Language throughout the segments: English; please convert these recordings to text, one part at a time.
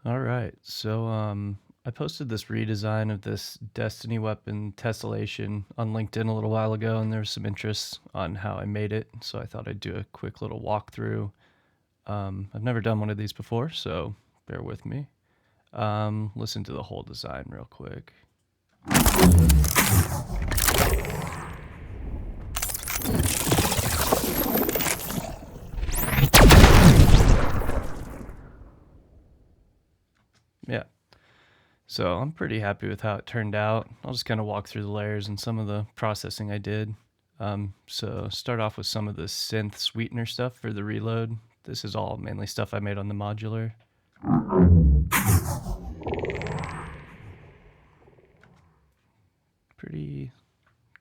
All right. So I posted this redesign of this Destiny weapon Tessellation on LinkedIn a little while ago, and there was some interest on how I made it. So I thought I'd do a quick little walkthrough. I've never done one of these before, so bear with me. Listen to the whole design real quick. Yeah. So I'm pretty happy with how it turned out. I'll just kind of walk through the layers and some of the processing I did. So start off with some of the synth sweetener stuff for the reload. This is all mainly stuff I made on the modular. Pretty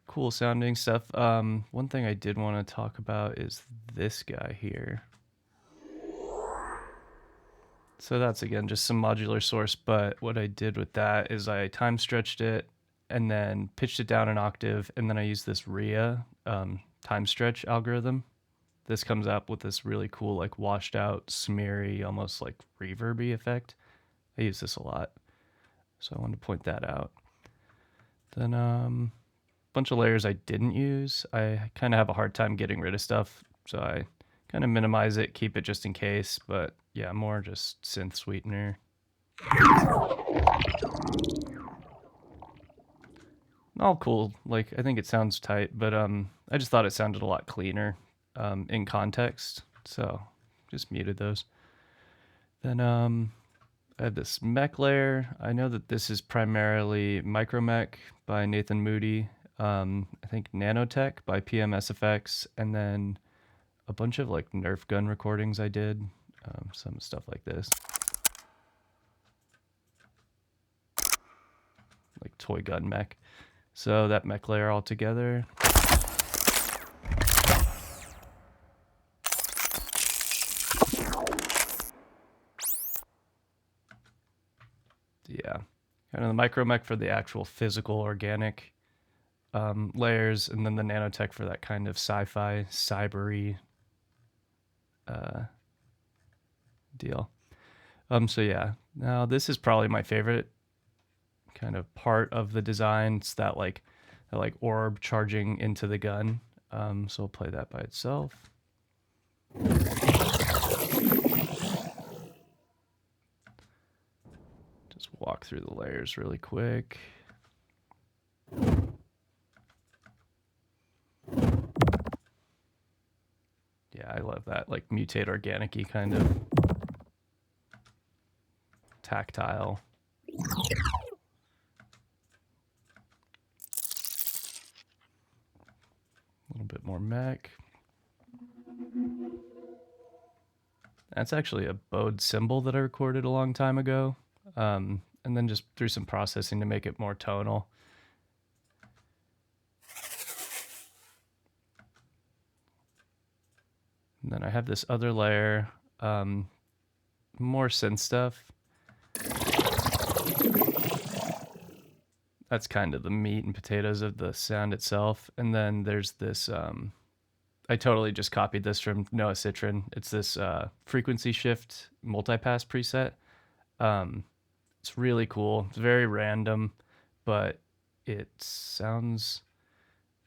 cool sounding stuff. One thing I did want to talk about is this guy here. So that's again just some modular source, but what I did with that is I time stretched it and then pitched it down an octave, and then I used this RIA time stretch algorithm. This comes up with this really cool, like washed out, smeary, almost like reverby effect. I use this a lot, so I wanted to point that out. Then bunch of layers I didn't use. I kind of have a hard time getting rid of stuff, so I kind of minimize it, keep it just in case. But yeah, more just synth sweetener. All cool. Like I think it sounds tight, but I just thought it sounded a lot cleaner in context, so just muted those. Then I have this mech layer. I know that this is primarily Micromech by Nathan Moody. I think Nanotech by PMSFX, and then a bunch of like Nerf gun recordings I did. Some stuff like this, like toy gun mech. So that mech layer all together. Yeah, kind of the Micromech for the actual physical organic layers, and then the nanotech for that kind of sci-fi cybery deal. So yeah, now this is probably my favorite kind of part of the design. It's that like orb charging into the gun. So I'll play that by itself. Just walk through the layers really quick. Yeah, I love that like mutate organic-y kind of tactile. A little bit more mech. That's actually a bowed cymbal that I recorded a long time ago. And then just through some processing to make it more tonal. And then I have this other layer, more synth stuff. That's kind of the meat and potatoes of the sound itself. And then there's this, I totally just copied this from Noah Citron. It's this frequency shift multipass preset. It's really cool. It's very random, but it sounds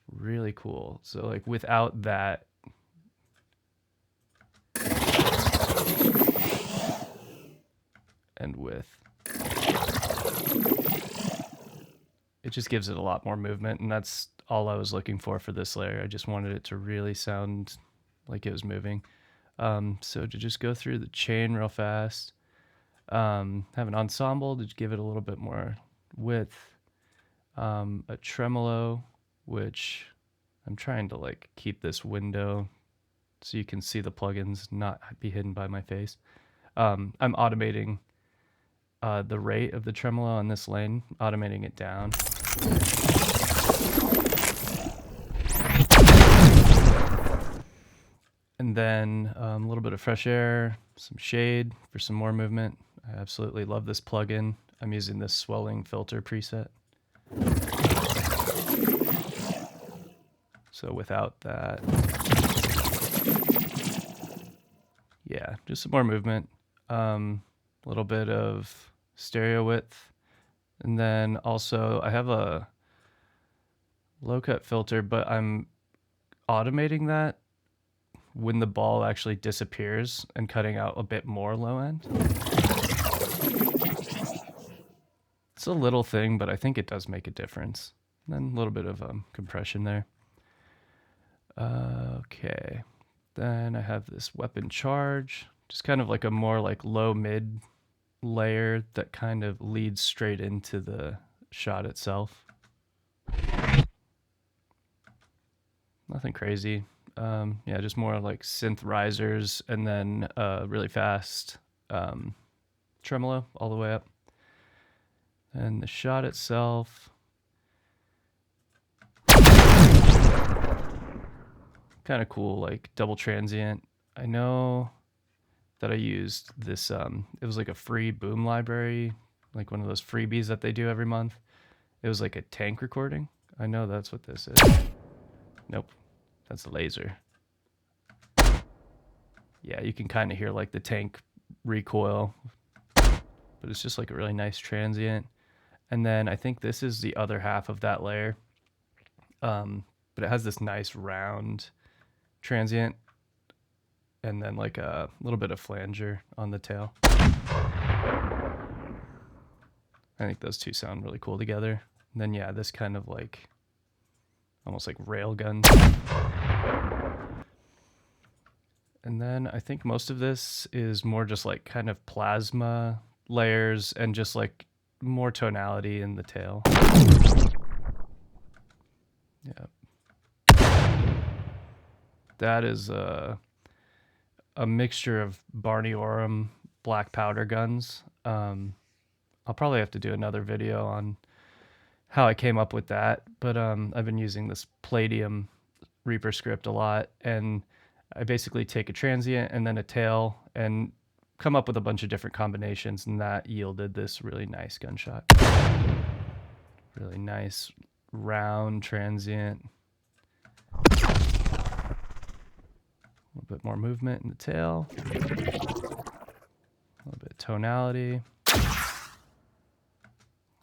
really cool. So like without that, and with, it just gives it a lot more movement, and that's all I was looking for this layer. I just wanted it to really sound like it was moving. So to just go through the chain real fast, have an ensemble to give it a little bit more width, a tremolo, which I'm trying to like keep this window so you can see the plugins, not be hidden by my face. I'm automating the rate of the tremolo on this lane, automating it down. And then a little bit of fresh air, some shade for some more movement. I absolutely love this plugin. I'm using this swelling filter preset. So without that, yeah, just some more movement. a little bit of stereo width. And then also I have a low cut filter, but I'm automating that when the ball actually disappears and cutting out a bit more low end. It's a little thing, but I think it does make a difference. And then a little bit of compression there. Okay, then I have this weapon charge, just kind of like a more like low mid layer that kind of leads straight into the shot itself. Nothing crazy. Yeah, just more like synth risers and then really fast tremolo all the way up. And the shot itself, kind of cool, like double transient. I know that I used this, it was like a free boom library, like one of those freebies that they do every month. It was like a tank recording. I know that's what this is. Nope, that's a laser. Yeah, you can kind of hear like the tank recoil, but it's just like a really nice transient. And then I think this is the other half of that layer, but it has this nice round transient and then like a little bit of flanger on the tail. I think those two sound really cool together. And then yeah, this kind of like almost like rail guns. And then I think most of this is more just like kind of plasma layers and just like more tonality in the tail. Yeah. That is a mixture of Barney Oram black powder guns. I'll probably have to do another video on how I came up with that, but I've been using this Palladium Reaper script a lot, and I basically take a transient and then a tail and come up with a bunch of different combinations, and that yielded this really nice gunshot. Really nice round transient. A little bit more movement in the tail. A little bit of tonality.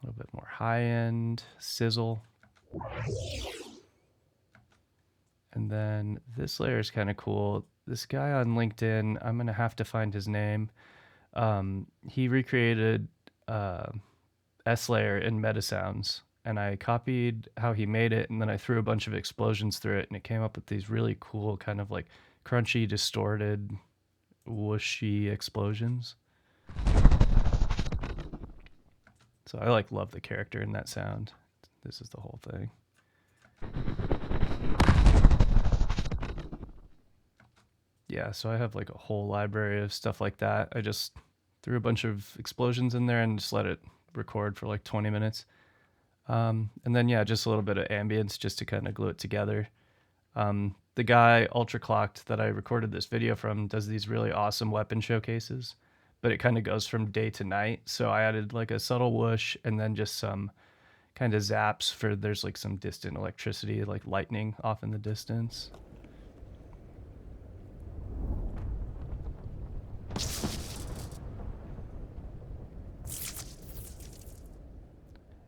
A little bit more high end sizzle. And then this layer is kind of cool. This guy on LinkedIn, I'm going to have to find his name. He recreated S layer in Metasounds, and I copied how he made it, and then I threw a bunch of explosions through it, and it came up with these really cool kind of like crunchy, distorted, whooshy explosions. So I like love the character in that sound. This is the whole thing. Yeah, so I have like a whole library of stuff like that. I just threw a bunch of explosions in there and just let it record for like 20 minutes. And then, yeah, just a little bit of ambience just to kind of glue it together. The guy, Ultra Clocked, that I recorded this video from, does these really awesome weapon showcases, but it kind of goes from day to night. So I added like a subtle whoosh and then just some kind of zaps for there's like some distant electricity, like lightning off in the distance.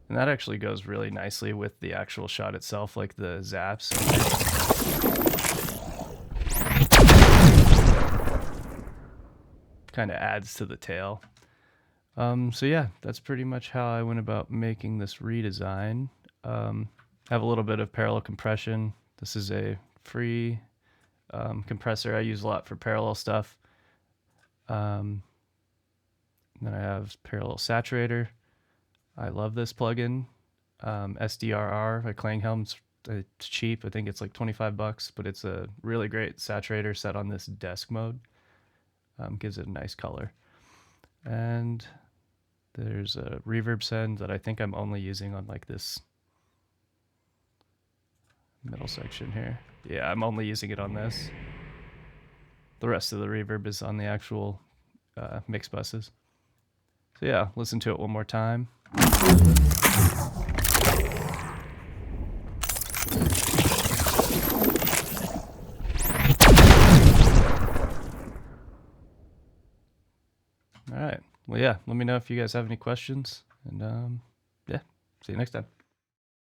And that actually goes really nicely with the actual shot itself, like the zaps. Kind of adds to the tail. So yeah, that's pretty much how I went about making this redesign. Have a little bit of parallel compression. This is a free compressor I use a lot for parallel stuff. Then I have parallel saturator. I love this plugin. SDRR by Klanghelm's. It's cheap. I think it's like $25, but it's a really great saturator set on this desk mode. Gives it a nice color. And there's a reverb send that I think I'm only using on like this middle section here. Yeah, I'm only using it on this. The rest of the reverb is on the actual mix buses. So yeah, listen to it one more time. All right. Well, yeah. yeah, let me know if you guys have any questions. And yeah, see you next time.